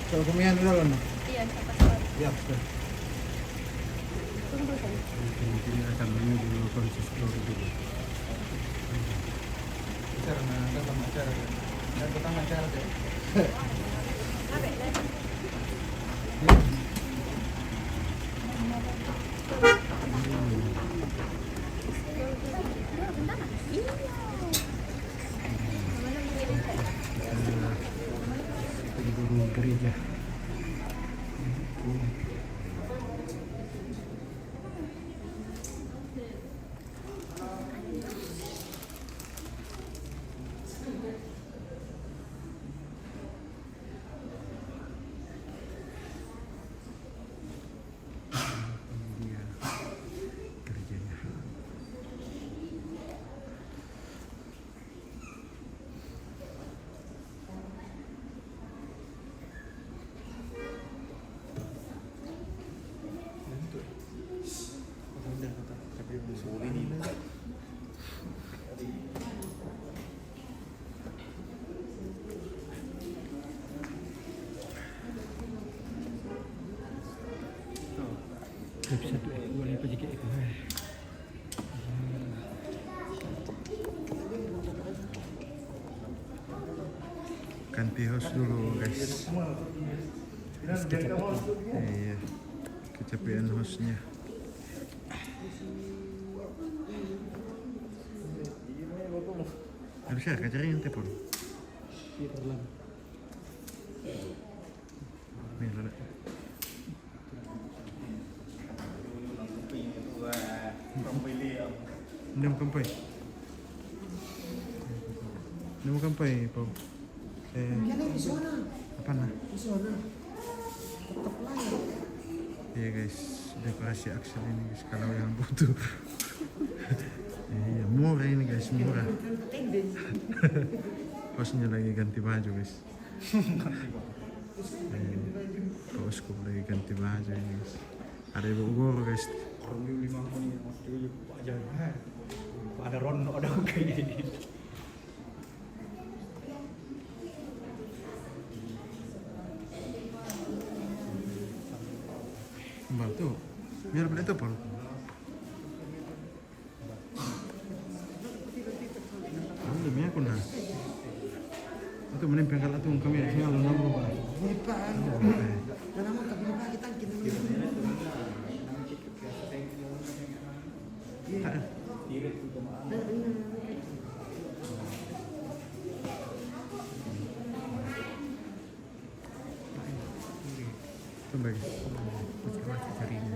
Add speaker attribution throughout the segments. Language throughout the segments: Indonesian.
Speaker 1: Kalau kumihan dulu no.
Speaker 2: Iya, siapa tahu.
Speaker 1: Ya, sudah.
Speaker 2: Tunggu saya.
Speaker 1: Ini akan menuju konsistor dulu. Karena dalam acara dan petang acara deh.
Speaker 2: Apa lagi?
Speaker 1: Penghulu gereja. Bisa boleh pergi ke itu. Ganti host dulu guys. Iya, kecapean hostnya. Harusnya cari yang telepon. Nih, lada. Ini mau kampai. Ini mau kampai, Pau. Apa nah? Iya guys, dekorasi Axel ini guys, kalau yang butuh. Iya, murah ini guys, murah. Hostnya lagi ganti baju guys. Bosku lagi ganti baju ini guys. Ada ibu guru guys.
Speaker 3: Ada Ron, ada kayak gini.
Speaker 1: Mbak tuh, biar beli itu Pau. Demi aku nah. Itu mending pengkal itu kami tinggal lu nambah Pak.
Speaker 4: Ini Pak. Dan aman tapi Pak kita kita.
Speaker 1: Kembali. Cari ini.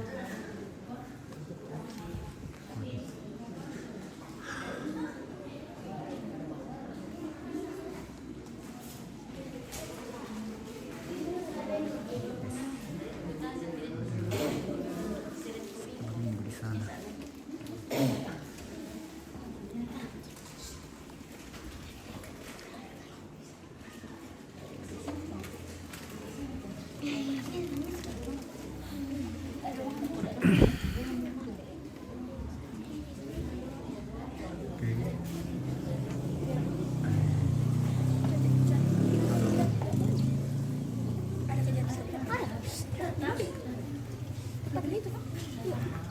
Speaker 1: Di sana.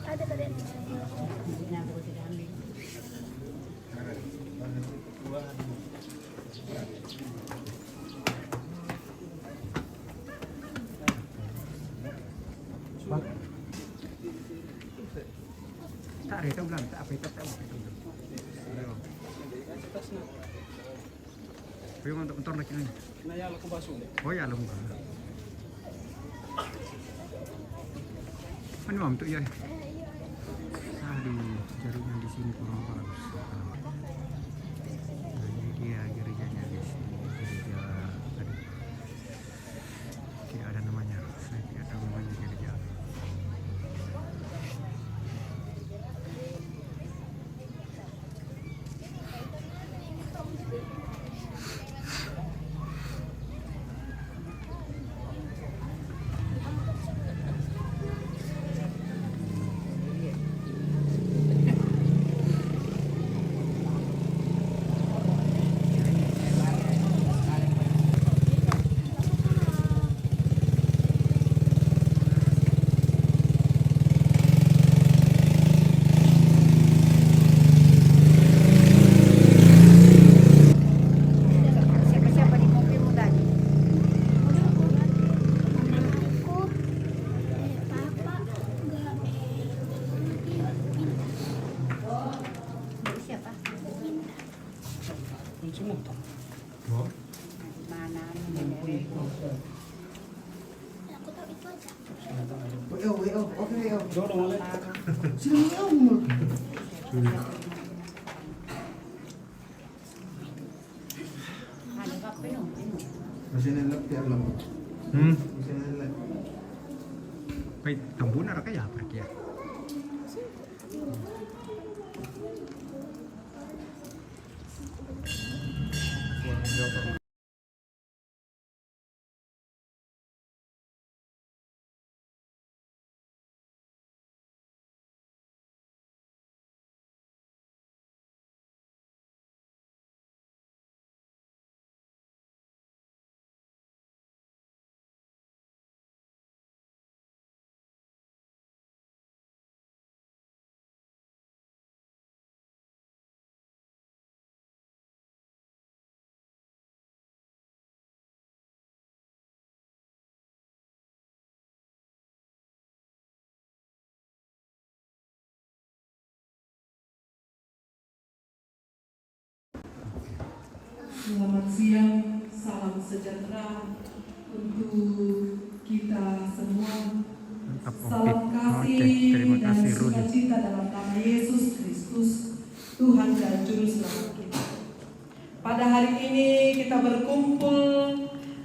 Speaker 2: Ada tadi.
Speaker 1: Tak ada itu bilang, tak apa itu tak apa itu. Tapi untuk motor lagi ni.
Speaker 3: Naya aku basuh.
Speaker 1: Oh ya lembah. Mana mam tu ya? Di jarumnya di sini kurang bagus. Nah, ini dia gerejanya guys. Gereja, aduh, tidak ada namanya. Saya tidak tahu namanya gereja.
Speaker 2: Aku tahu itu aja.
Speaker 4: Oke, WO.
Speaker 3: Jono boleh.
Speaker 4: Sini WO. Masih nilai ya belum? Masih nilai.
Speaker 1: Baik, tambun ada kayak apa ya?
Speaker 5: Selamat siang, salam sejahtera untuk kita semua. Salam kasih
Speaker 1: terima
Speaker 5: dan
Speaker 1: kasih Rudi.
Speaker 5: sukacita dalam nama Yesus Kristus, Tuhan dan Juru Selamat kita. Pada hari ini kita berkumpul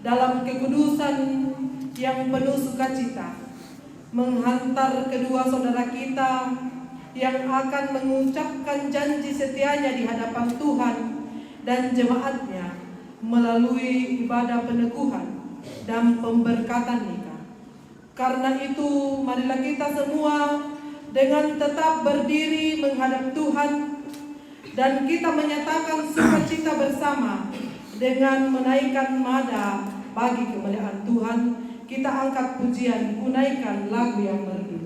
Speaker 5: dalam kekudusan yang penuh sukacita, menghantar kedua saudara kita yang akan mengucapkan janji setianya di hadapan Tuhan dan jemaatnya melalui ibadah peneguhan dan pemberkatan nikah. Karena itu, marilah kita semua dengan tetap berdiri menghadap Tuhan dan kita menyatakan sukacita bersama dengan menaikkan nada bagi kemuliaan Tuhan. Kita angkat pujian, unaikan lagu yang merdu.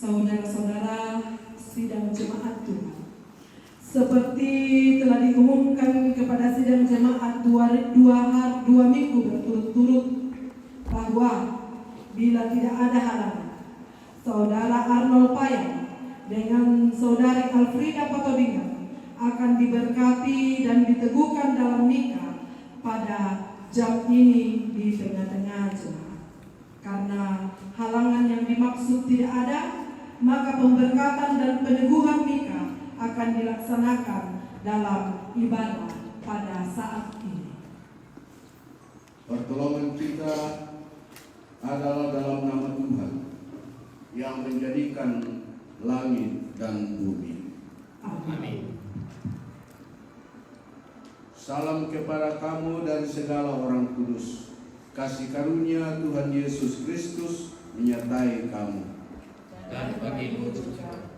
Speaker 5: Saudara-saudara sidang jemaat Tuhan, seperti telah diumumkan kepada sidang jemaat dua minggu berturut-turut bahwa bila tidak ada halangan, Saudara Arnold Payang dengan Saudari dan Alfrida Patodingan akan diberkati dan diteguhkan dalam nikah pada jam ini di tengah-tengah jemaat. Karena halangan yang dimaksud tidak ada, maka pemberkatan dan peneguhan nikah akan dilaksanakan dalam ibadah pada saat ini.
Speaker 6: Pertolongan kita adalah dalam nama Tuhan yang menjadikan langit dan bumi.
Speaker 5: Amin.
Speaker 6: Salam kepada kamu dari segala orang kudus. Kasih karunia Tuhan Yesus Kristus menyertai kamu.
Speaker 7: Dan bagimu juga.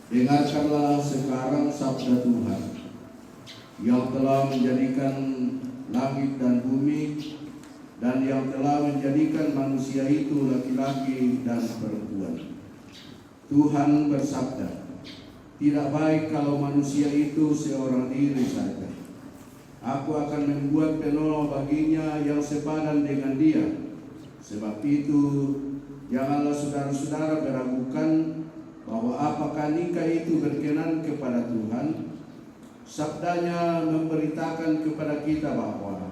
Speaker 6: Dengarkanlah sekarang sabda Tuhan yang telah menjadikan langit dan bumi dan yang telah menjadikan manusia itu laki-laki dan perempuan. Tuhan bersabda, tidak baik kalau manusia itu seorang diri saja. Aku akan membuat penolong baginya yang sepadan dengan dia. Sebab itu, janganlah saudara-saudara meragukan bahwa apakah nikah itu berkenan kepada Tuhan. Sabdanya memberitakan kepada kita bahwa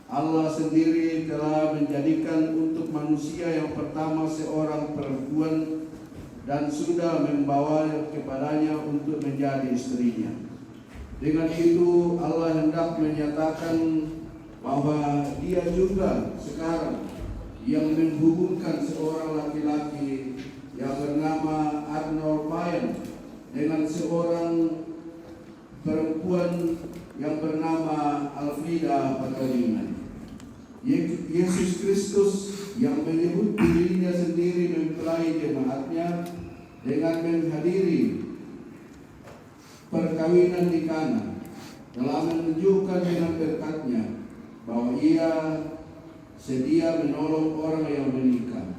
Speaker 6: Allah sendiri telah menjadikan untuk manusia yang pertama seorang perempuan dan sudah membawa kepadanya untuk menjadi istrinya. Dengan itu Allah hendak menyatakan bahwa Dia juga sekarang yang menghubungkan seorang laki-laki yang bernama Arnold Payen dengan seorang perempuan yang bernama Alfrida Patodingan. Yesus Kristus yang menyebut dirinya sendiri mempelai jemaatnya dengan menghadiri perkawinan di Kana telah menunjukkan dengan berkatnya bahwa Ia sedia menolong orang yang menikah.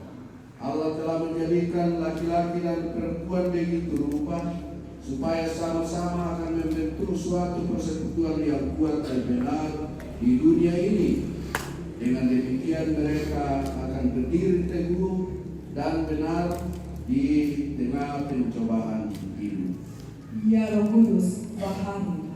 Speaker 6: Allah telah menjadikan laki-laki dan perempuan begitu rupa supaya sama-sama akan membentuk suatu persekutuan yang kuat dan benar di dunia ini. Dengan demikian mereka akan berdiri teguh dan benar di tengah pencobaan hidup.
Speaker 5: Ya Roh Kudus, Bahan.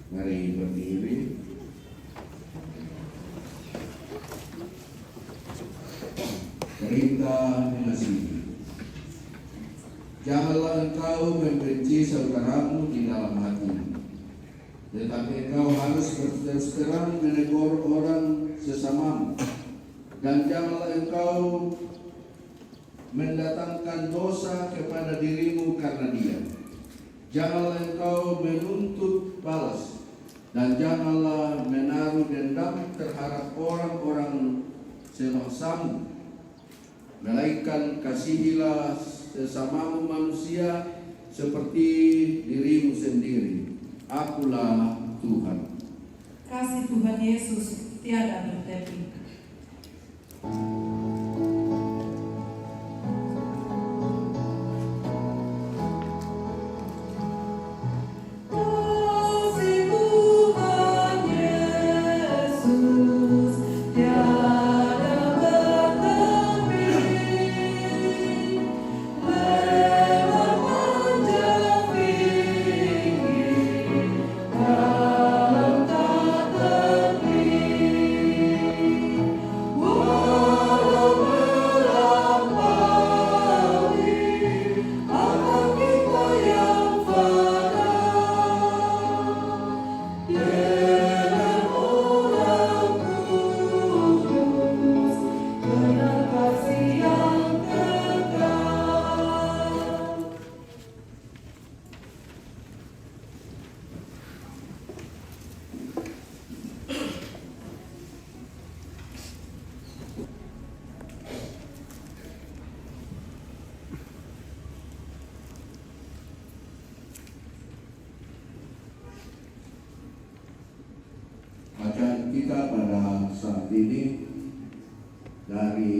Speaker 6: Mari berdiri. Perintah mengasihi. Janganlah engkau membenci saudaramu di dalam hatimu, tetapi engkau harus berterus terang menegur orang sesamamu. Dan janganlah engkau mendatangkan dosa kepada dirimu karena dia. Janganlah engkau menuntut balas, dan janganlah menaruh dendam terhadap orang-orang sebangsamu. Melainkan kasihilah sesamamu manusia seperti dirimu sendiri. Akulah Tuhan.
Speaker 5: Kasih Tuhan Yesus tiada bertepi. Kasih Tuhan Yesus
Speaker 6: ini dari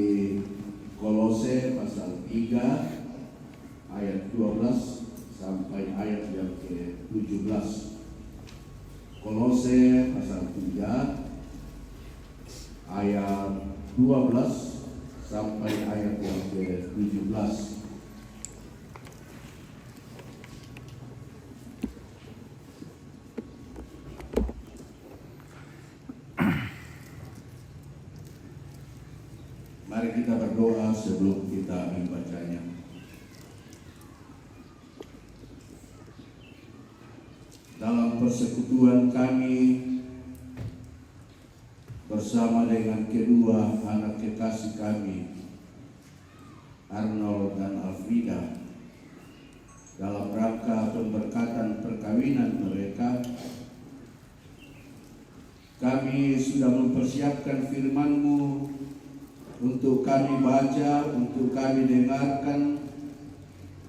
Speaker 6: Kolose pasal 3 ayat 12 sampai ayat yang ke-17. Kolose pasal 3 ayat 12 sampai ayat yang ke-17. Mari kita berdoa sebelum kita membacanya. Dalam persekutuan kami bersama dengan kedua anak kekasih kami, Arnold dan Alfrida, dalam rangka pemberkatan perkawinan mereka, kami sudah mempersiapkan firman-Mu untuk kami baca, untuk kami dengarkan,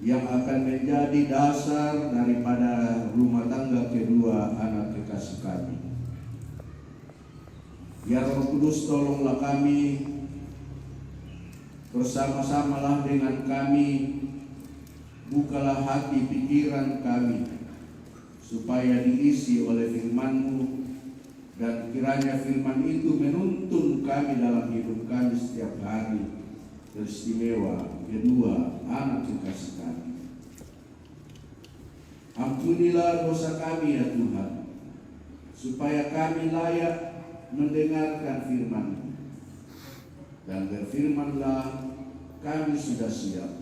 Speaker 6: yang akan menjadi dasar daripada rumah tangga kedua anak kekasih kami. Ya Roh Kudus, tolonglah kami, bersama-samalah dengan kami, bukalah hati pikiran kami, supaya diisi oleh firman-Mu, dan kiranya firman itu menuntun kami dalam hidup kami setiap hari, teristimewa kedua anak kekasih kami. Ampunilah dosa kami ya Tuhan, supaya kami layak mendengarkan firman-Mu, dan berfirmanlah, kami sudah siap,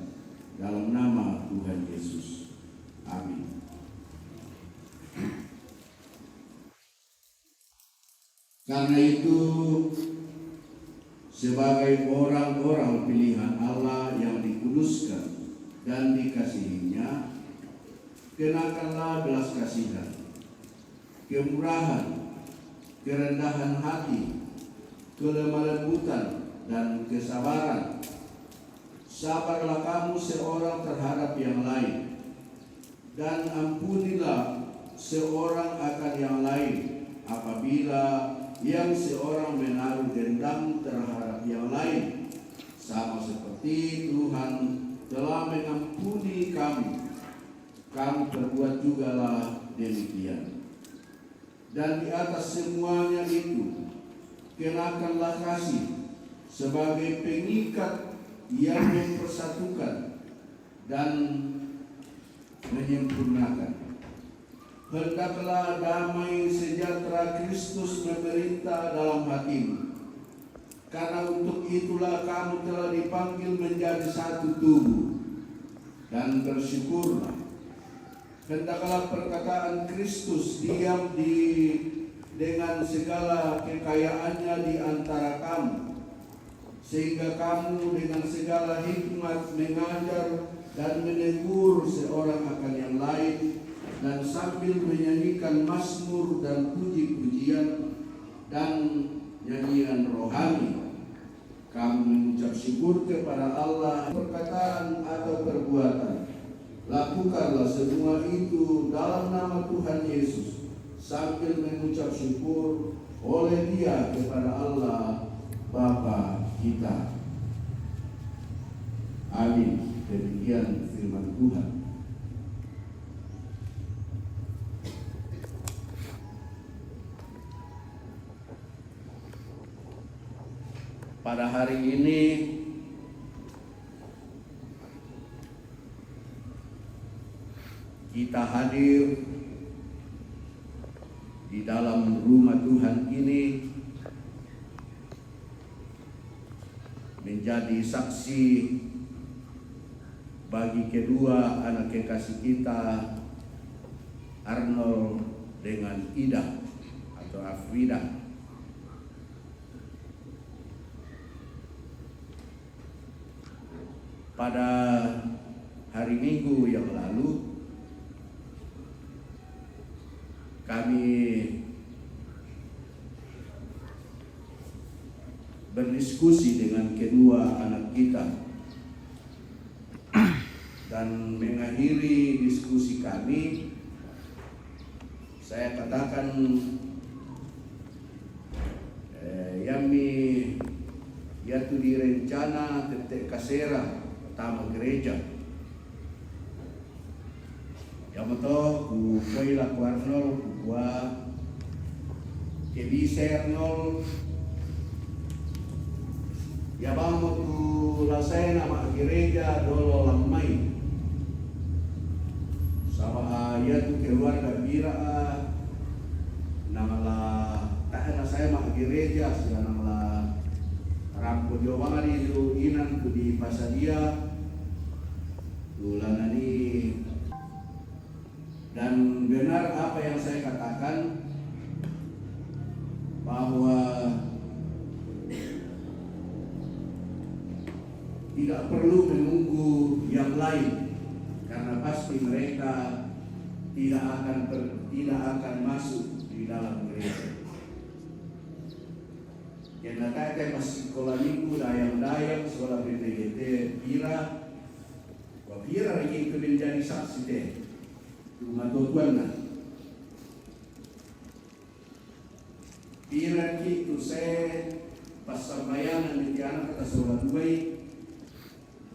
Speaker 6: dalam nama Tuhan Yesus. Amin. Karena itu, sebagai orang-orang pilihan Allah yang dikuduskan dan dikasihinya, kenakanlah belas kasihan, kemurahan, kerendahan hati, kelemah lembutan, dan kesabaran. Sabarlah kamu seorang terhadap yang lain, dan ampunilah seorang akan yang lain apabila yang seorang menaruh dendam terhadap yang lain, sama seperti Tuhan telah mengampuni kamu, kamu perbuat jugalah demikian. Dan di atas semuanya itu, kenakanlah kasih sebagai pengikat yang mempersatukan dan menyempurnakan. Hendaklah damai sejahtera Kristus memerintah dalam hatimu, karena untuk itulah kamu telah dipanggil menjadi satu tubuh, dan bersyukurlah. Hendaklah perkataan Kristus diam dengan segala kekayaannya di antara kamu, sehingga kamu dengan segala hikmat mengajar dan menegur seorang akan yang lain, dan sambil menyanyikan mazmur dan puji-pujian dan nyanyian rohani, kamu mengucap syukur kepada Allah. Perkataan atau perbuatan, lakukanlah semua itu dalam nama Tuhan Yesus, sambil mengucap syukur oleh Dia kepada Allah Bapa kita. Amin. Demikian firman Tuhan. Pada hari ini kita hadir di dalam rumah Tuhan ini menjadi saksi bagi kedua anak kekasih kita, Arnold dengan Ida atau Afrida. Pada hari Minggu yang lalu, kami berdiskusi dengan kedua anak kita, dan mengakhiri diskusi kami, saya katakan Yami yaitu di rencana tetek kasera pertama gereja. Yang betul ku poila ku Arnold ku gua kebiser nol ya bangun tu lasai nama gereja dolo lamai sama ayat tu keluarga bira nama lah tak ada saya mak gereja sudah nama lah rampo Jawa di inan tu di Pasadia bulan ini. Dan benar apa yang saya katakan bahwa tidak perlu menunggu yang lain karena pasti mereka tidak akan masuk di dalam gereja. Yang kata masih sekolah minggu dayang sekolah BPGT Pira, Pira lagi itu menjadi saksi deh rumah Tuhan lah. Pira itu saya pas sambayanan di anak kata sekolah Dubai,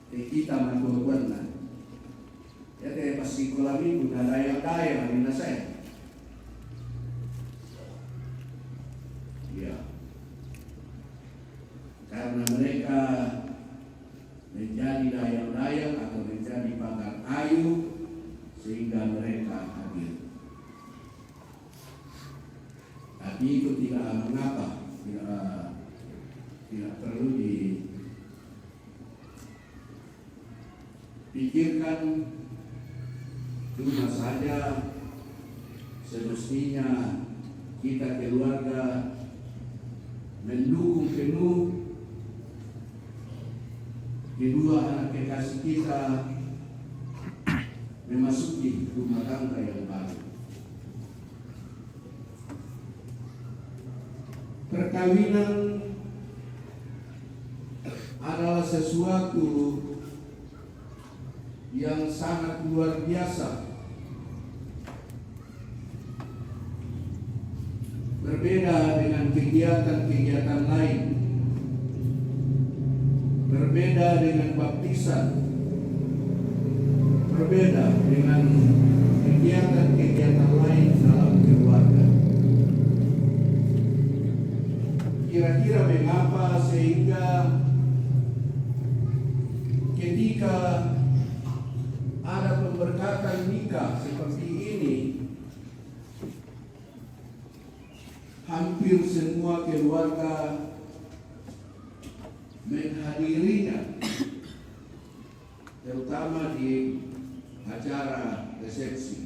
Speaker 6: kita matuan lah. Ya teh pas sekolah minggu dayang hari saya. Ya, karena mereka menjadi dayang atau menjadi pagar kayu sehingga mereka hadir. Tapi itu tidak mengapa, tidak perlu dipikirkan, cuma saja semestinya kita keluarga mendukung penuh kedua anak kekasih kita memasuki rumah tangga yang baru. Perkawinan adalah sesuatu yang sangat luar biasa. Berbeda dengan kegiatan-kegiatan lain. Berbeda dengan baptisan. Berbeda dengan kegiatan-kegiatan lain dalam keluarga. Kira-kira mengapa sehingga ketika ada pemberkatan nikah seperti ini, hampir semua keluarga menghadirinya, terutama di acara resepsi.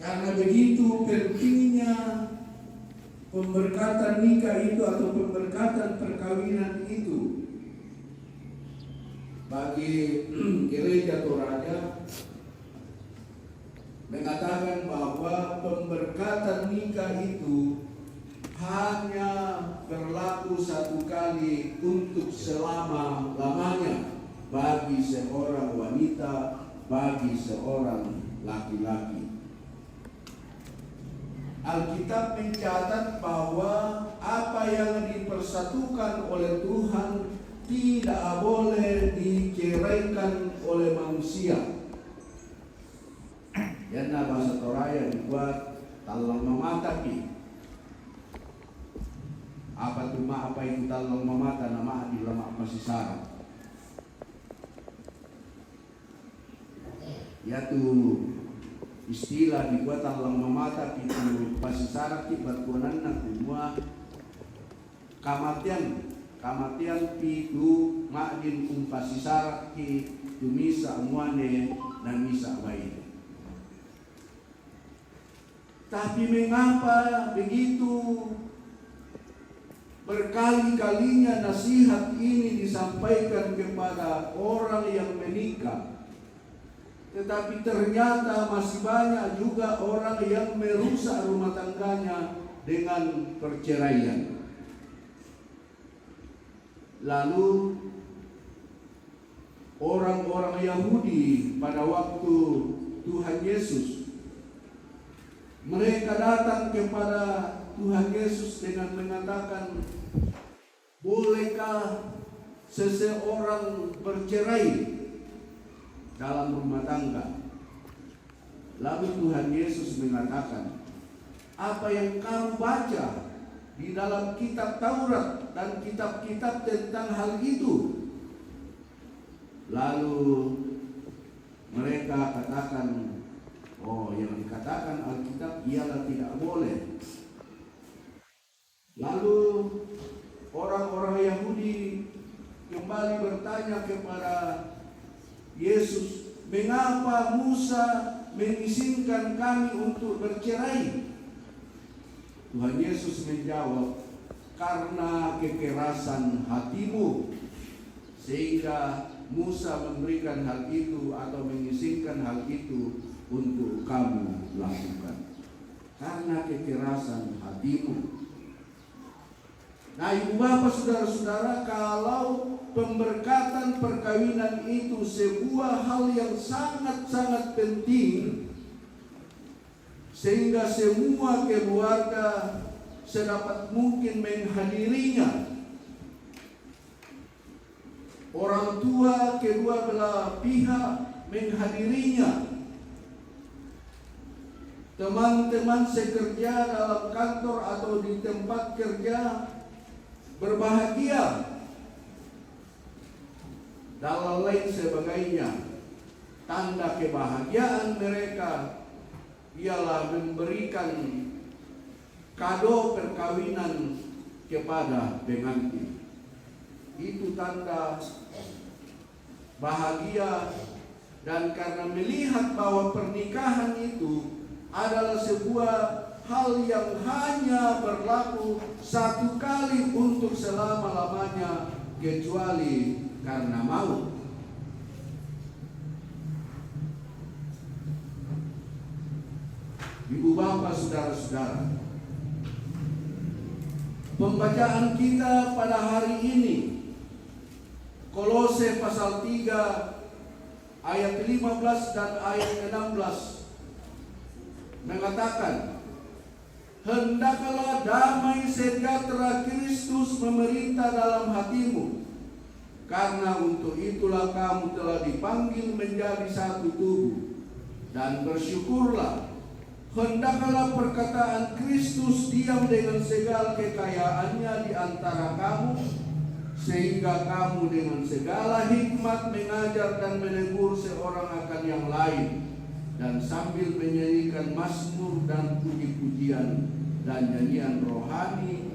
Speaker 6: Karena begitu pentingnya pemberkatan nikah itu atau pemberkatan perkawinan itu bagi gereja Toraja, mengatakan bahwa pemberkatan nikah itu hanya berlaku satu kali untuk selama-lamanya bagi seorang wanita, bagi seorang laki-laki. Alkitab mencatat bahwa apa yang dipersatukan oleh Tuhan tidak boleh diceraikan oleh manusia. Yang bahasa Toraya dibuat talang mamata ki. Apa itu talang mamata nama di lama masih sarang. Yaitu istilah dibuat talang mamata itu masih sarang ki batuanan na semua kamatian pitu makdin umpasi sarak ki tumisa muane dan misa baik. Tapi mengapa begitu berkali-kalinya nasihat ini disampaikan kepada orang yang menikah, tetapi ternyata masih banyak juga orang yang merusak rumah tangganya dengan perceraian. Lalu orang-orang Yahudi pada waktu Tuhan Yesus Mereka datang kepada Tuhan Yesus dengan mengatakan, bolehkah seseorang bercerai dalam rumah tangga? Lalu Tuhan Yesus mengatakan, apa yang kamu baca di dalam kitab Taurat dan kitab-kitab tentang hal itu? Lalu mereka katakan, oh, yang dikatakan Alkitab ialah tidak boleh. Lalu orang-orang Yahudi kembali bertanya kepada Yesus, mengapa Musa mengizinkan kami untuk bercerai? Tuhan Yesus menjawab, karena kekerasan hatimu, sehingga Musa memberikan hal itu atau mengizinkan hal itu untuk kamu lakukan. Karena kekerasan hatimu. Nah, ibu bapak saudara-saudara, kalau pemberkatan perkawinan itu sebuah hal yang sangat-sangat penting, sehingga semua keluarga sedapat mungkin menghadirinya. Orang tua kedua belah pihak menghadirinya. Teman-teman sekerja dalam kantor atau di tempat kerja berbahagia, dan lain sebagainya. Tanda kebahagiaan mereka ialah memberikan kado perkawinan kepada pengantin. Itu tanda bahagia, dan karena melihat bahwa pernikahan itu adalah sebuah hal yang hanya berlaku satu kali untuk selama-lamanya, kecuali karena maut. Ibu bapak saudara-saudara, pembacaan kita pada hari ini Kolose pasal 3 ayat 15 dan ayat 16 mengatakan, hendaklah damai sejahtera Kristus memerintah dalam hatimu, karena untuk itulah kamu telah dipanggil menjadi satu tubuh, dan bersyukurlah. Hendaklah perkataan Kristus diam dengan segala kekayaannya di antara kamu, sehingga kamu dengan segala hikmat mengajar dan menegur seorang akan yang lain, dan sambil menyanyikan mazmur dan puji-pujian dan nyanyian rohani,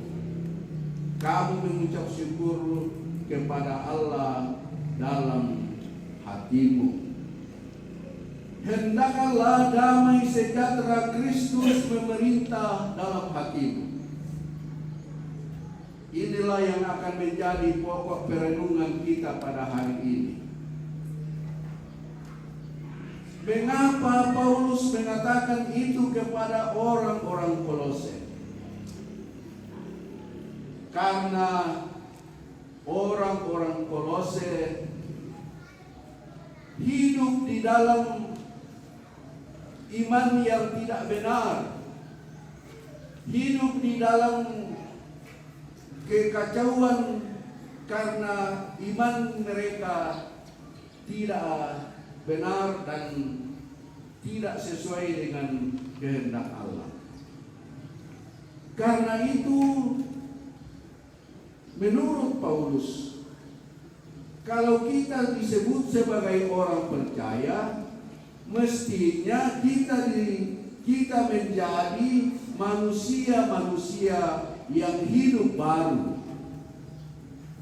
Speaker 6: kamu mengucap syukur kepada Allah dalam hatimu. Hendaklah damai sejahtera Kristus memerintah dalam hatimu. Inilah yang akan menjadi pokok perenungan kita pada hari ini. Mengapa Paulus mengatakan itu kepada orang-orang Kolose? Karena orang-orang Kolose hidup di dalam iman yang tidak benar, hidup di dalam kekacauan karena iman mereka tidak benar dan tidak sesuai dengan kehendak Allah. Karena itu, menurut Paulus, kalau kita disebut sebagai orang percaya, mestinya kita menjadi manusia-manusia yang hidup baru.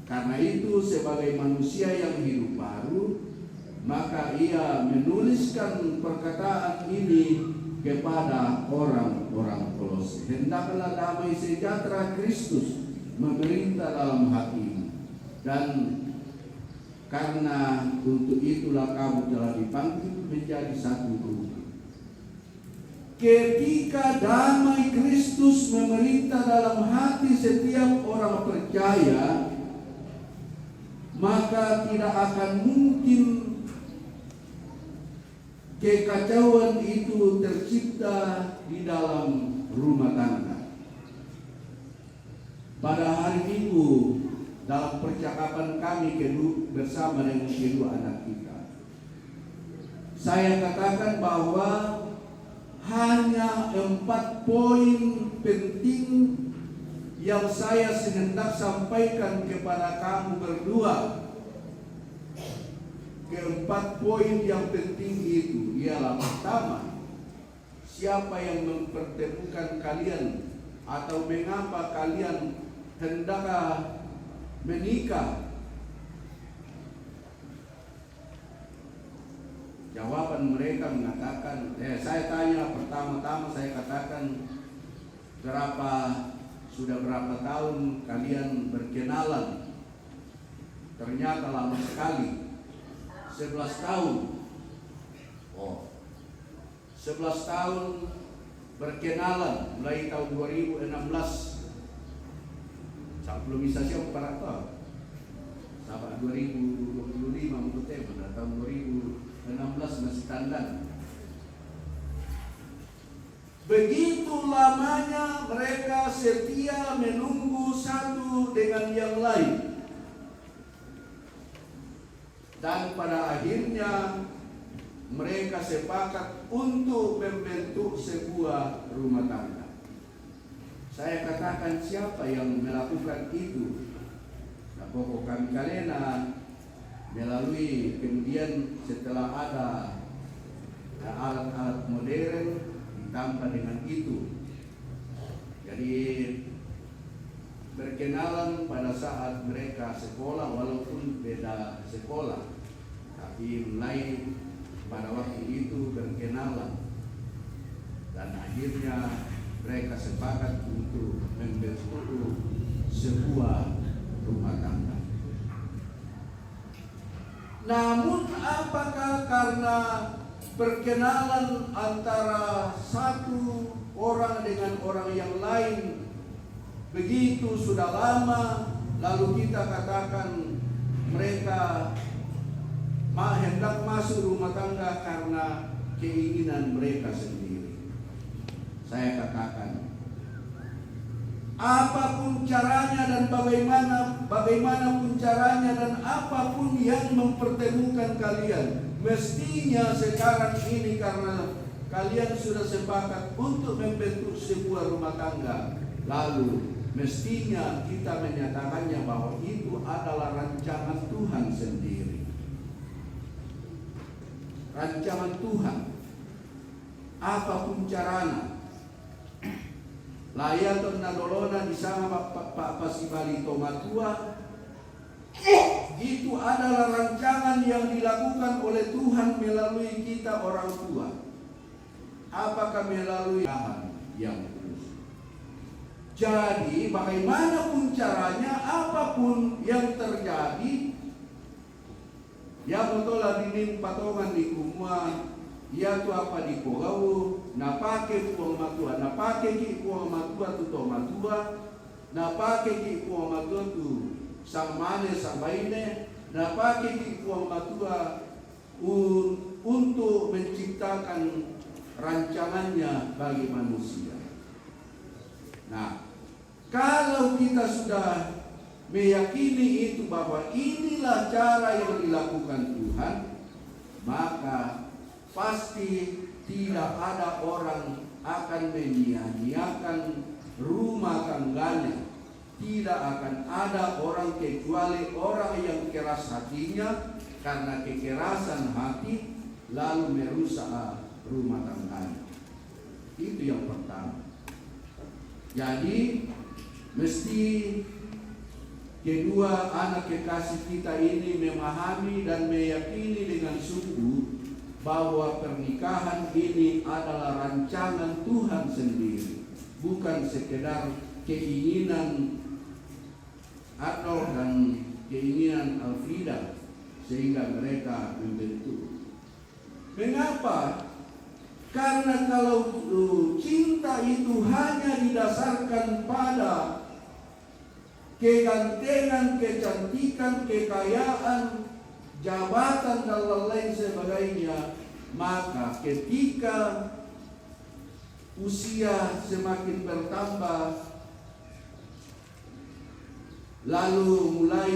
Speaker 6: Karena itu, sebagai manusia yang hidup baru, maka ia menuliskan perkataan ini kepada orang-orang Kolose. Hendaklah damai sejahtera Kristus memerintah dalam hatimu, dan karena untuk itulah kamu telah dipanggil menjadi satu tubuh. Ketika damai Kristus memerintah dalam hati setiap orang percaya, maka tidak akan mungkin kekacauan itu tercipta di dalam rumah tangga. Pada hari Minggu dalam percakapan kami bersama dengan kedua anak kita, saya katakan bahwa hanya 4 poin penting yang saya hendak sampaikan kepada kamu berdua. Keempat poin yang penting itu ialah: pertama, siapa yang mempertemukan kalian atau mengapa kalian hendak menikah? Jawaban mereka mengatakan, saya tanya pertama-tama, saya katakan, sudah berapa tahun kalian berkenalan? Ternyata lama sekali, 11 tahun. 11 tahun berkenalan, mulai tahun 2016. Saya belum bisa siap para tahu. Sampai 2025 menurut saya, tahun 2016 masih tandang. Begitu lamanya mereka setia menunggu satu dengan yang lain. Dan pada akhirnya mereka sepakat untuk membentuk sebuah rumah tangga. Saya katakan, siapa yang melakukan itu? Nah, pokok kami kalena melalui, kemudian setelah ada alat-alat modern ditambah dengan itu. Jadi berkenalan pada saat mereka sekolah, walaupun beda sekolah, tapi mulai pada waktu itu berkenalan, dan akhirnya mereka sepakat untuk membentuk sebuah rumah tangga. Namun apakah karena perkenalan antara satu orang dengan orang yang lain begitu sudah lama, lalu kita katakan mereka hendak masuk rumah tangga karena keinginan mereka sendiri? Saya katakan, apapun caranya dan bagaimanapun caranya dan apapun yang mempertemukan kalian, mestinya sekarang ini karena kalian sudah sepakat untuk membentuk sebuah rumah tangga, lalu mestinya kita menyatakannya bahwa itu adalah rancangan Tuhan sendiri. Rancangan Tuhan, apapun caranya. Layaton nadolona di sana Pak Pasibali Tomatua, itu adalah rancangan yang dilakukan oleh Tuhan melalui kita orang tua. Apakah melalui Tuhan yang tulus? Jadi bagaimanapun caranya, apapun yang terjadi, ya betul lah dinim patongan di kumua, ya tu apa di kogau, napake puang matua, napake ki puang matua tu tomatua, napake ki puang matua tu sang mane sang baine, napake ki puang matua untuk menciptakan rancangannya bagi manusia. Nah, kalau kita sudah meyakini itu bahwa inilah cara yang dilakukan Tuhan, maka pasti tidak ada orang akan menyia-nyiakan rumah tangganya. Tidak akan ada orang kecuali orang yang keras hatinya, karena kekerasan hati lalu merusak rumah tangganya. Itu yang pertama. Jadi mesti kedua anak kekasih kita ini memahami dan meyakini dengan sungguh bahwa pernikahan ini adalah rancangan Tuhan sendiri, bukan sekedar keinginan Arnold dan keinginan Alfrida sehingga mereka membentuk. Mengapa? Karena kalau cinta itu hanya didasarkan pada kegantengan, kecantikan, kekayaan, jabatan dan lain sebagainya, Maka ketika usia semakin bertambah, lalu mulai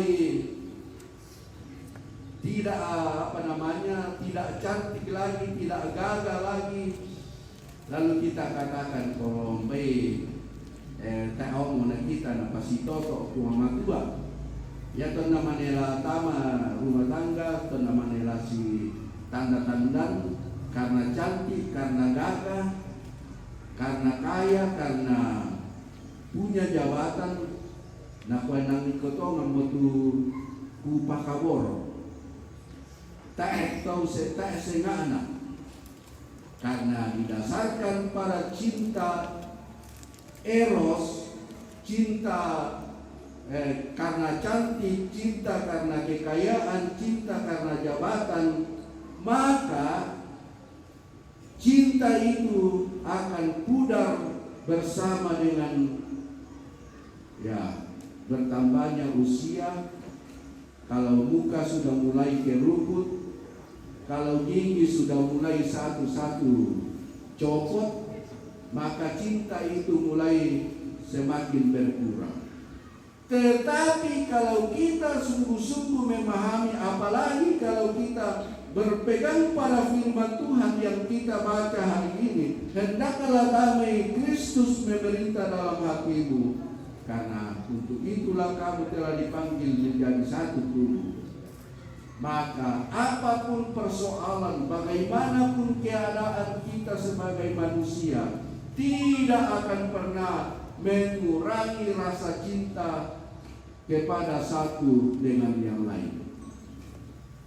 Speaker 6: tidak tidak cantik lagi, tidak gagah lagi, lalu kita katakan kalau baik tahu mana kita napasi toto mama tua ya to namanela tama rumah tangga, to namanela si tanda-tanda karena cantik, karena gagah, karena kaya, karena punya jabatan. Nah, kau nang ikoto ngamotu kupakaboro. Tak tahu tak sengana. Karena didasarkan pada cinta eros, cinta karena cantik, cinta karena kekayaan, cinta karena jabatan, maka cinta itu akan pudar bersama dengan bertambahnya usia. Kalau muka sudah mulai keruput, kalau gigi sudah mulai satu-satu copot, maka cinta itu mulai semakin berkurang. Tetapi kalau kita sungguh-sungguh memahami, apalagi kalau kita berpegang pada firman Tuhan yang kita baca hari ini, hendaklah damai Kristus memerintah dalam hatimu, karena untuk itulah kamu telah dipanggil menjadi satu tubuh. Maka apapun persoalan, bagaimanapun keadaan kita sebagai manusia, tidak akan pernah mengurangi rasa cinta kepada satu dengan yang lain.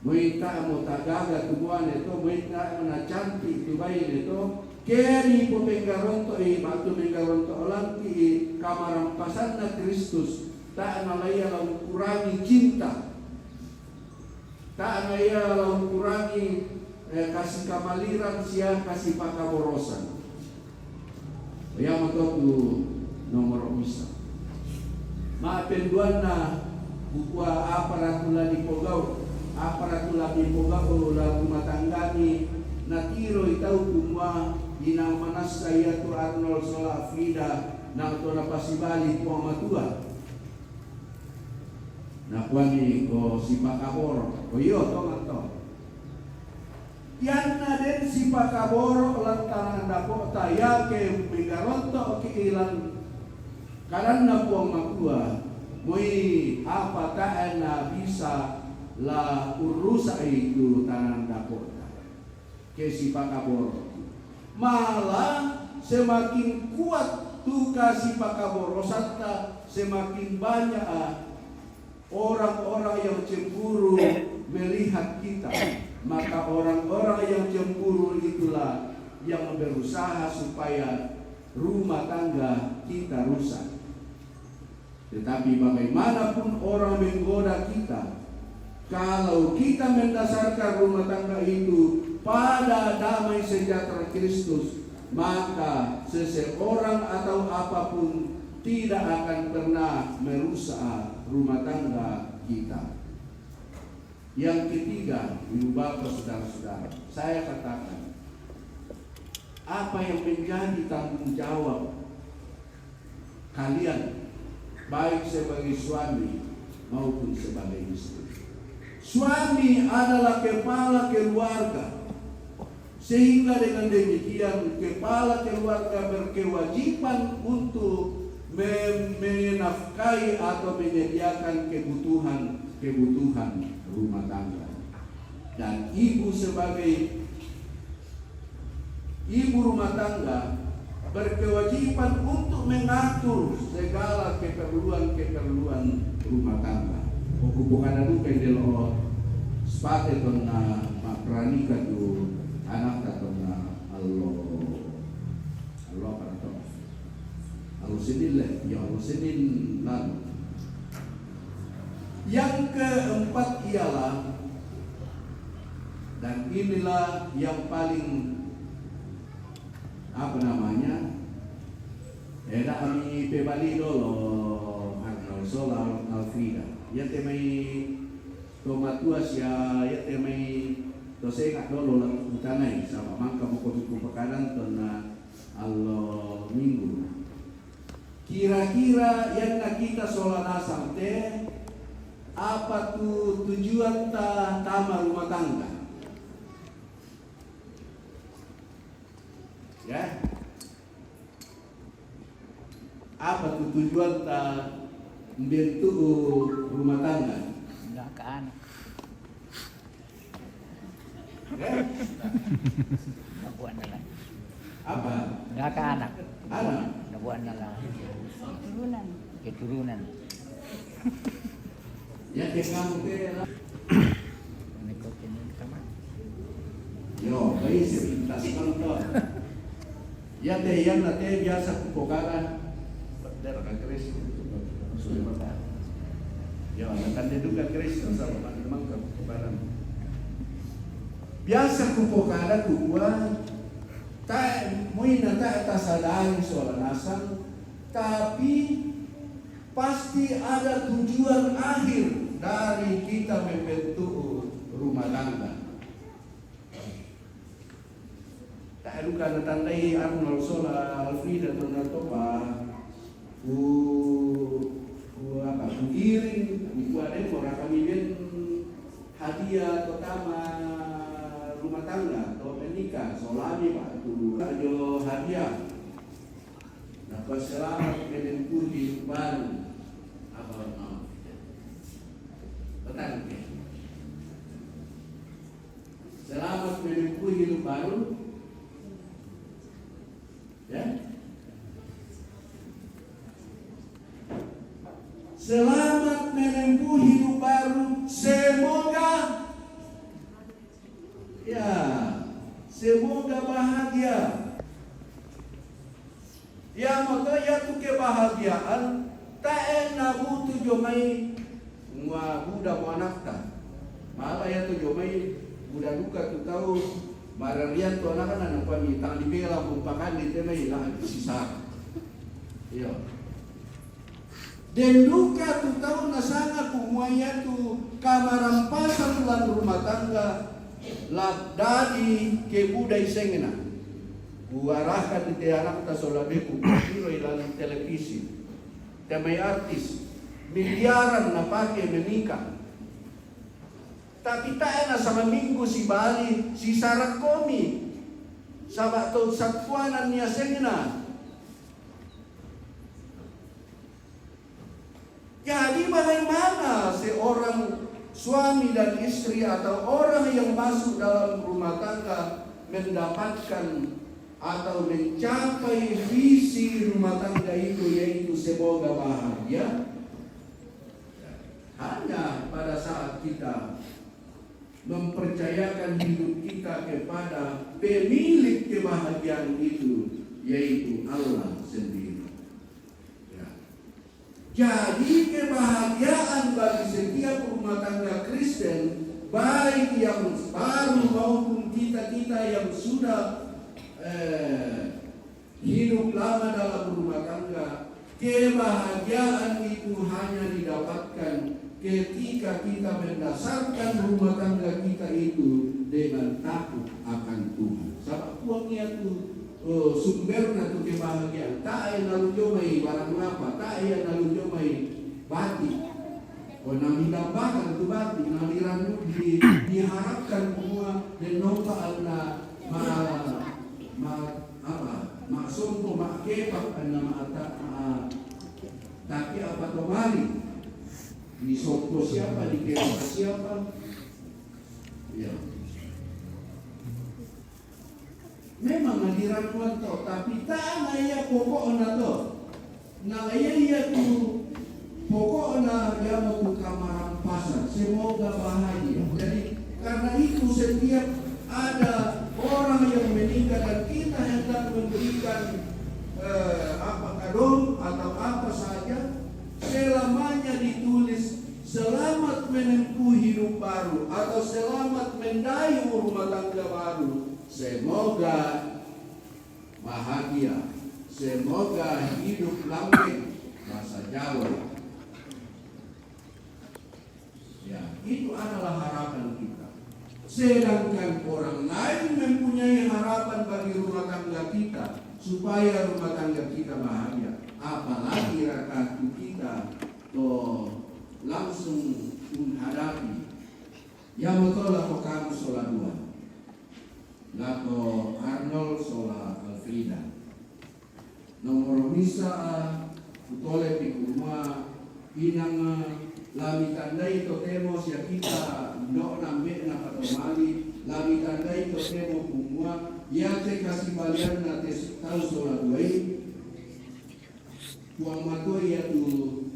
Speaker 6: Moita mo tagaga tubuhan itu, moita na cantik tubayin itu, keri po penggaronto batu penggaronto langki kamarampasan na Kristus, tak nalaya lang kurangi cinta, tak nalaya lang kurangi kasih kamaliran siya, kasih pakaborosan. Kaya mo to nomor isa. Maapenduan na bukwa aparatula di Pogao, aparatula di Pogao la kumatanggani na tiro itaw kumwa inang manas saya tu Arnold Sola Frida na ito na pasibali po ang matua na kuwani ko si Pakaboro o iyo to nga to yan na din si Pakaboro lantaran na po tayo ke Migaronto o kiilan karan na po ang matua mo'y apataan na bisa la urusa itu tanan Dakota ke si Pakaboro. Malah semakin kuat tuka si Pakaboro serta semakin banyak orang-orang yang cemburu melihat kita. Maka orang-orang yang cemburu itulah yang berusaha supaya rumah tangga kita rusak. Tetapi bagaimanapun orang menggoda kita, kalau kita mendasarkan rumah tangga itu pada damai sejahtera Kristus, maka seseorang atau apapun tidak akan pernah merusak rumah tangga kita. Yang ketiga, ibu bapak saudara-saudara, saya katakan, apa yang menjadi tanggung jawab kalian, baik sebagai suami maupun sebagai istri? Suami adalah kepala keluarga, sehingga dengan demikian kepala keluarga berkewajiban untuk menafkahi atau menyediakan kebutuhan rumah tangga. Dan ibu sebagai ibu rumah tangga berkewajiban untuk mengatur segala keperluan rumah tangga. Bukan adu pendelo sepate tona makranika tu anak tona Allah para to. Allah sedile, ya Allah sedin lalu. Yang keempat ialah, dan inilah yang paling Eda kami pebali dolo Arnold Sola Alfrida. Ya temai tomatua sia, ya temai Tose kak dolo lang utanay sama mangka mo ko pakanan na Allah minggu. Kira-kira yang nak kita solanasang teh apa tuh tujuan tama rumah tangga? Ya. Apa tuh tujuan membentuk rumah tangga?
Speaker 7: Enggak ke anak.
Speaker 6: Ya?
Speaker 7: Enggak buat anak.
Speaker 6: Apa?
Speaker 7: Enggak ke anak.
Speaker 6: Anak?
Speaker 7: Enggak buat anak.
Speaker 2: Turunan.
Speaker 7: Keturunan.
Speaker 6: Ya kamu teh.
Speaker 7: Mengikuti sama.
Speaker 6: Yo, baik sepintas nonton. Ya teh yang teh biasa kupokaran. Bener kan Kristus. Ya, akan diduga Kristus sama memang kepokaran. Biasa kupokaran kubuat tak muina tak tasadari soal nasang, tapi pasti ada tujuan akhir dari kita membentuk rumah tangga. Tak ada karena tandai Arnold Sola, Alfrida Tonatopa, iring, ada orang kami hadiah pertama rumah tangga atau menikah, solami pak tu ajo hadiah. Dapat selamat menempuh hidup baru. Apa no? Betul ke? Selamat menempuh hidup baru. Ya? Selamat menempuh hidup baru. Semoga ya, semoga bahagia. Ya maka ya tu kebahagiaan tak enak butuh jomai budak anak tak. Malah ya tu jomai budak duka tu tahu bararian tu anak anak kami tang dibela bumpakan di temai lah sisa. Iya. Dan duka tu tahu nasanga kumuaya tu kamarampasan lan rumah tangga lah dari ke budai sengena. Arahkan di anak ta solabeku kiro ilan televisi. Temai artis miliaran na pakai menikah. Tapi tak enak sama minggu si Bali si sarak komi. Sama tu satwanan niya sengena. Jadi bagaimana seorang suami dan istri atau orang yang masuk dalam rumah tangga mendapatkan atau mencapai visi rumah tangga itu, yaitu semoga bahagia? Hanya pada saat kita mempercayakan hidup kita kepada pemilik kebahagiaan itu, yaitu Allah sendiri. Ya. Jadi kebahagiaan bagi setiap rumah tangga Kristen, baik yang baru maupun kita-kita yang sudah hidup lama dalam rumah tangga, kebahagiaan itu hanya didapatkan ketika kita mendasarkan rumah tangga kita itu dengan takut akan Tuhan. Sebab uangnya itu sumbernya itu kebahagiaan. Tak yang lalu jomai barang apa, tak yang lalu jomai batik. Oh, nami dambakan itu batik, naliran diharapkan semua dan nompa alna maksum ko makepak nama tapi apa kembali di soko siapa di kepak siapa ya memang hadiran Tuhan to tapi tak ya pokoknya to na ya tu pokoknya dia mau kamar pasar semoga bahagia. Jadi karena itu setiap ada orang yang menikah dan kita hendak memberikan apa kado atau apa saja, selamanya ditulis selamat menempuh hidup baru atau selamat mendayung rumah tangga baru. Semoga bahagia, semoga hidup langgeng, bahasa Jawa. Ya, itu adalah harapan kita. Sedangkan orang lain mempunyai harapan bagi rumah tangga kita, supaya rumah tangga kita bahagia. Apalagi rakatu kita langsung menghadapi yang betul lah kamu sola dua lato Arnold sola Alfrida nomor misa utole pikuma inang lami tandai totemos ya kita no nambe na patomali lami tandai totemo kumua ya te kasih balian na te tahu sola dua puang mato ya tu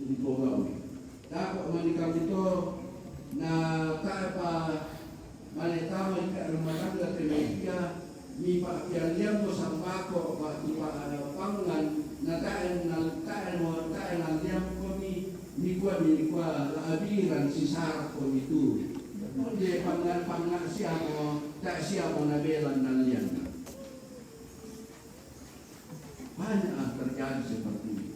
Speaker 6: umpogau dapat manikam itu na kapa manetama ika rumah tangga temekia mi pak pialiam ko sampako waktu pak pangan na taen aliam ko mi kuat labiran sisar ko itu dia pangan siamo tak siamo nabelan nalian banyak terjadi seperti itu.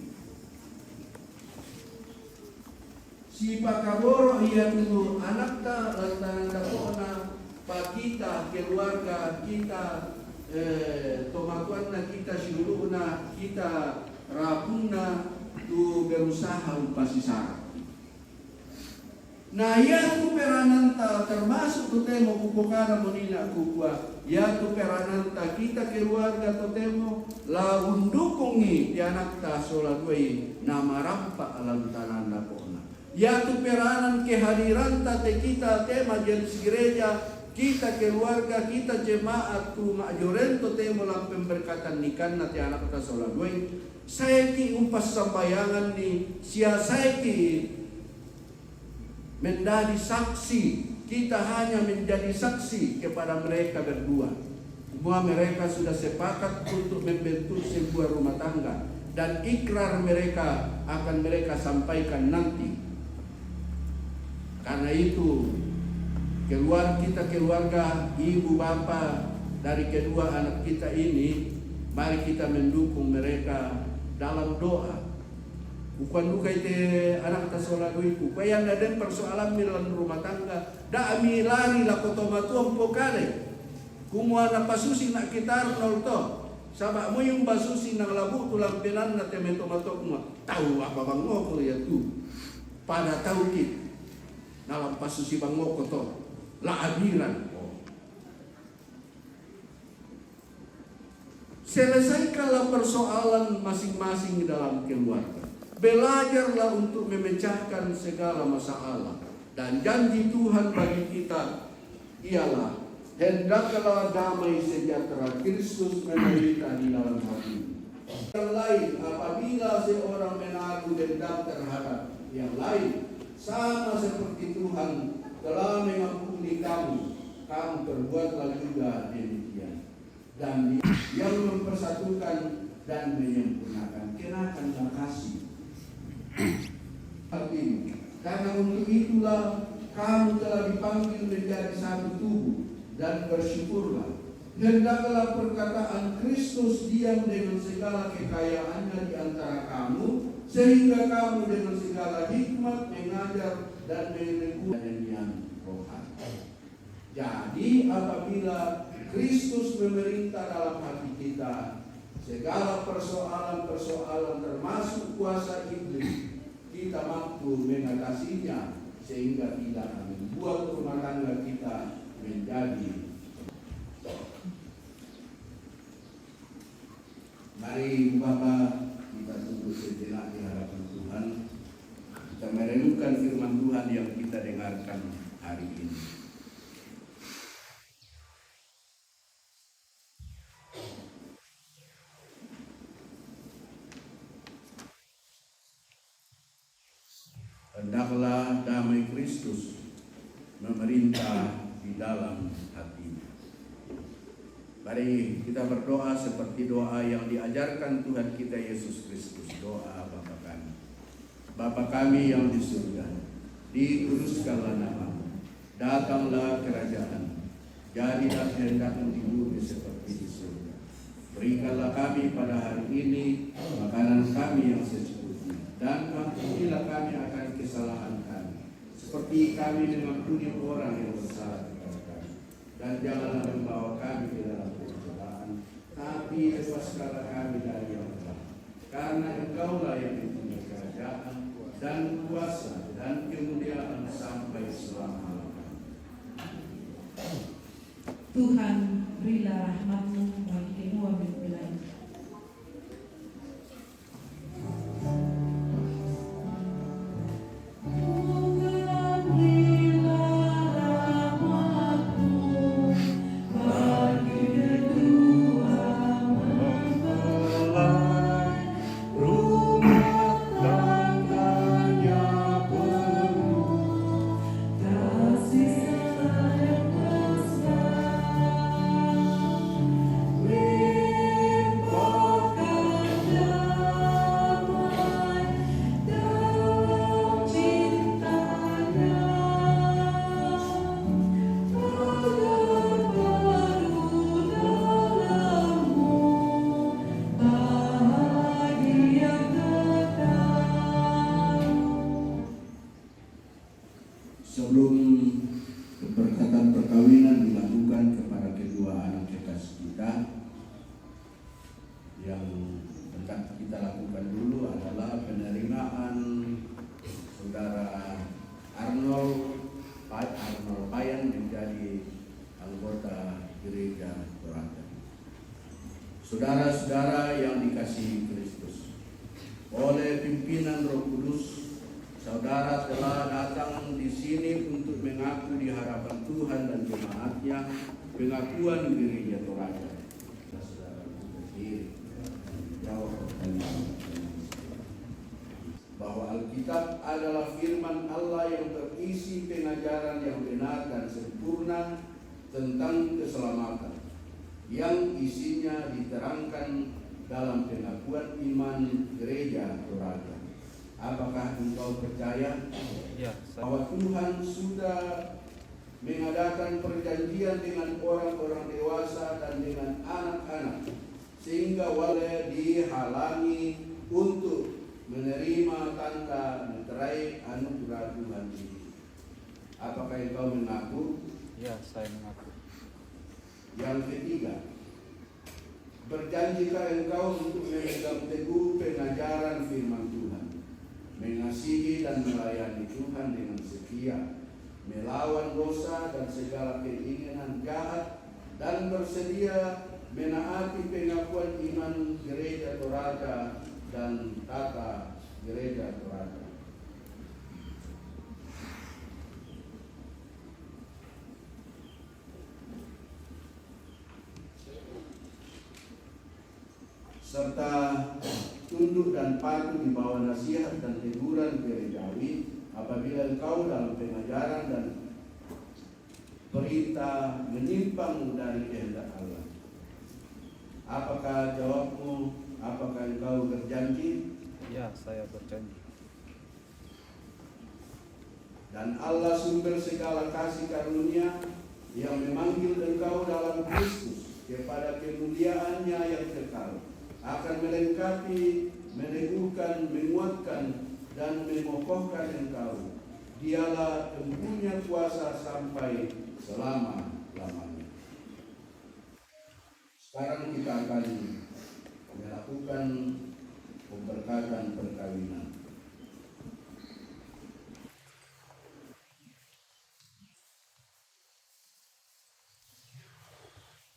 Speaker 6: Si pakaboro ia dulu anak ta lantaran dakona pakita keluarga kita tomakuanna kita syuruna kita rapuna tu berusaha upasisara. Nah ya tu perananta termasuk tu temo kupokana monina kukua ya tu perananta kita keluarga tu temo la undukungi di anak ta soladui nama rampa alam tanah dakona. Ya tu peranan kehadiran tate kita te majelis gereja kita keluarga kita jemaat tu majorento te molang pemberkatan nikan nate anak kita soladui saiki umpas sambayangan ni sia saiki menjadi saksi kita hanya menjadi saksi kepada mereka berdua semua mereka sudah sepakat untuk membentuk sebuah rumah tangga dan ikrar mereka akan mereka sampaikan nanti. Karena itu keluarga ibu bapa dari kedua anak kita ini mari kita mendukung mereka dalam doa. Bukan duka itu anak kita sholat itu. Kaya ada persoalan dalam rumah tangga. Da ami lari la kotomatuang pokale. Kumua na pasusi nak kitar nolto. Sabak mo yung basusi ng labu tulang pinan na temetomatok mo. Tahu apa bang mo ya tu. Pada tahu kita. Dalam pasusi bang mo koto. La abiran. Selesaikanlah persoalan masing-masing dalam keluarga. Belajarlah untuk memecahkan segala masalah. Dan janji Tuhan bagi kita ialah hendaklah damai sejahtera Kristus menderita di dalam hati. Yang lain apabila seorang menaruh dendam terhadap yang lain, sama seperti Tuhan telah mengampuni kamu, kamu berbuatlah juga demikian. Dan yang mempersatukan dan menyempurnakan, kenakanlah kasih. Artinya, karena untuk itulah kamu telah dipanggil menjadi satu tubuh dan bersyukurlah. Hendaklah perkataan Kristus diam dengan segala kekayaannya di antara kamu, sehingga kamu dengan segala hikmat mengajar dan meneguhkan yang rohani. Jadi apabila Kristus memerintah dalam hati kita, segala persoalan-persoalan termasuk kuasa iblis, kita mampu mengatasinya sehingga tidak membuat rumah tangga kita menjadi. Mari Bapak kita tunggu sejenak di hadapan Tuhan. Kita merenungkan firman Tuhan yang kita dengarkan hari ini. Hendaklah damai Kristus memerintah di dalam hatinya. Mari kita berdoa seperti doa yang diajarkan Tuhan kita Yesus Kristus. Doa Bapa kami. Bapa kami yang di surga, dikuduskanlah namamu. Datanglah kerajaan. Jadilah kehendakmu di bumi seperti di surga. Berikanlah kami pada hari ini makanan kami yang secukupnya. Dan ampunilah kami akan kesalahan kami, seperti kami mengampuni orang yang bersalah kepada kami. dan janganlah membawa kami ke dalam pencobaan, tapi lepaskanlah kami dari yang jahat. Karena Engkaulah yang mempunyai kerajaan dan kuasa dan kemuliaan sampai selama-lamanya.
Speaker 5: Tuhan, berilah rahmat-Mu bagi kedua mempelai.
Speaker 6: Sebelum keberkatan perkawinan dilakukan kepada kedua anak kekasih kita, yang hendak kita lakukan dulu adalah penerimaan saudara Arnold Payan menjadi anggota gereja Toraja. Saudara-saudara yang dikasihi Kristus, oleh pimpinan Roh Kudus, saudara telah datang di sini untuk mengaku di hadapan Tuhan dan jemaatnya pengakuan gereja Toraja. Saudara berdiri, jawab pertanyaan bahwa Alkitab adalah firman Allah yang berisi pengajaran yang benar dan sempurna tentang keselamatan, yang isinya diterangkan dalam pengakuan iman gereja Toraja. Apakah engkau percaya bahwa Tuhan sudah mengadakan perjanjian dengan orang-orang dewasa dan dengan anak-anak, sehingga boleh dihalangi untuk menerima tanda meterai anugerah Tuhan ini? Apakah engkau mengaku?
Speaker 3: Ya, saya mengaku.
Speaker 6: Yang ketiga, berjanjikah engkau untuk memegang teguh pengajaran firman Tuhan, mengasihi dan melayani Tuhan dengan setia, melawan dosa dan segala keinginan jahat, dan bersedia menaati pengakuan iman gereja Toraja dan tata gereja Toraja? Serta tunduk dan patuh di bawah nasihat dan teguran gerejawi apabila engkau dalam pengajaran dan perintah menyimpang dari kehendak Allah. Apakah jawabmu? Apakah engkau berjanji?
Speaker 3: Ya, saya berjanji.
Speaker 6: Dan Allah sumber segala kasih karunia yang memanggil engkau dalam Kristus kepada kemuliaannya yang kekal, akan melengkapi, meneguhkan, menguatkan, dan mengokohkan engkau. Dialah empunya kuasa sampai selama-lamanya. Sekarang kita akan melakukan pemberkatan perkawinan.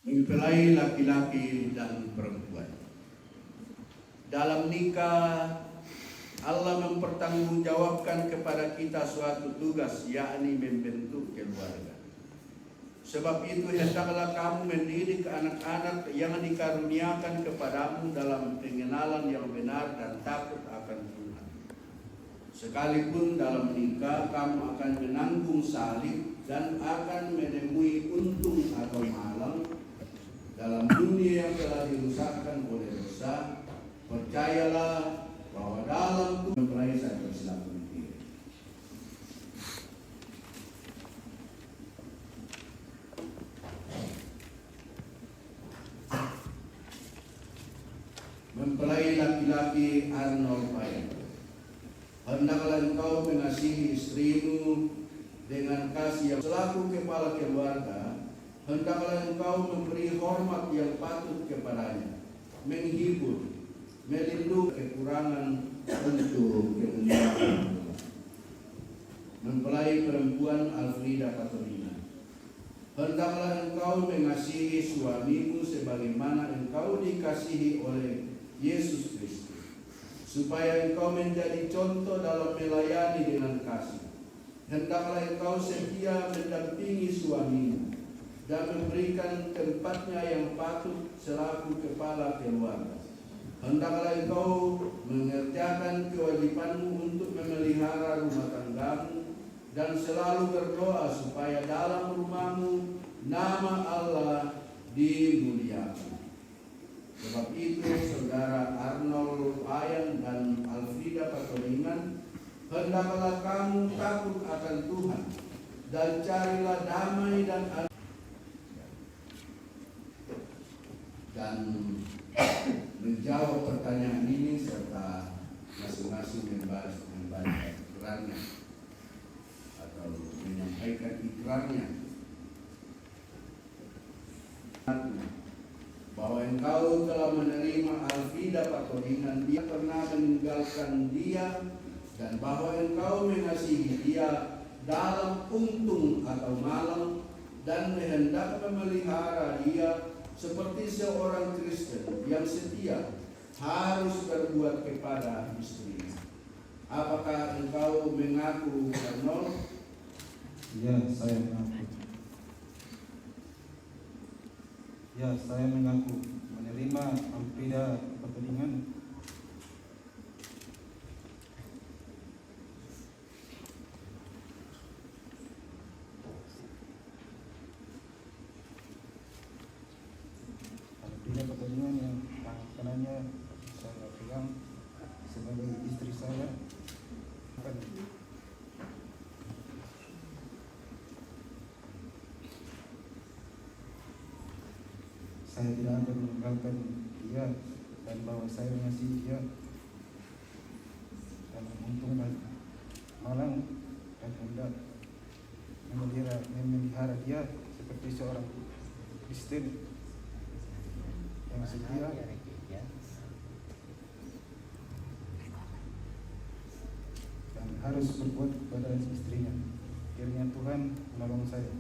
Speaker 6: Mempelai laki-laki dan perempuan. Dalam nikah, Allah mempertanggungjawabkan kepada kita suatu tugas, yakni membentuk keluarga. Sebab itu hendaklah kamu mendidik anak-anak yang dikaruniakan kepadamu dalam pengenalan yang benar dan takut akan Tuhan. Sekalipun dalam nikah kamu akan menanggung salib dan akan menemui untung atau malang dalam dunia yang telah dirusakkan oleh dosa, percayalah bahwa dalam mempelai saya bersilaku diri. Mempelai laki-laki Arnold Payan, hendaklah engkau mengasihi istrimu dengan kasih yang selaku kepala keluarga, Hendaklah engkau memberi hormat yang patut kepadanya, menghibur, melindungi kekurangan untuk kemuliaan, mempelai perempuan Alfrida Patolina. Hendaklah engkau mengasihi suamimu sebagaimana engkau dikasihi oleh Yesus Kristus, supaya engkau menjadi contoh dalam melayani dengan kasih. Hendaklah engkau setia mendampingi suamimu dan memberikan tempatnya yang patut selaku kepala keluarga. Hendaklah engkau mengerjakan kewajibanmu untuk memelihara rumah tanggamu dan selalu berdoa supaya dalam rumahmu nama Allah dimuliakan. Sebab itu, saudara Arnold Ayan dan Alfrida Patoliman, hendaklah kamu takut akan Tuhan dan carilah damai dan menjawab pertanyaan ini serta masing-masing membaca ikrarnya atau menyampaikan ikrarnya bahwa engkau telah menerima Alfrida Patoliman, dia pernah meninggalkan dia, dan bahwa engkau mengasihi dia dalam untung atau malam dan hendak memelihara dia seperti seorang Kristen yang setia harus berbuat kepada istrinya. Apakah engkau mengaku, Arnold?
Speaker 4: Ya, saya mengaku. Ya, saya mengaku menerima Alfrida Patoliman yang kanannya saya pegang sebagai istri saya. Saya tidak akan meninggalkan dia, dan bahwa saya mengasihi dia dan untung dan malang, dan hendak memelihara dia seperti seorang Kristen yang setia dan harus berbuat kepada istrinya. Kiranya Tuhan menolong saya.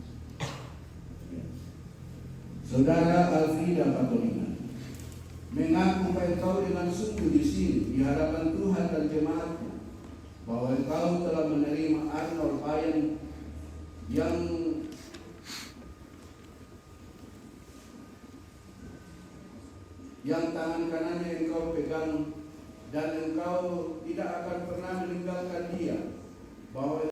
Speaker 6: Saudara Alfrida Patoliman, mengaku engkau dengan sungguh di sini di hadapan Tuhan dan jemaatnya bahwa engkau telah menerima Arnold Ayan yang tangan kanannya engkau pegang, dan engkau tidak akan pernah meninggalkan dia, bahwa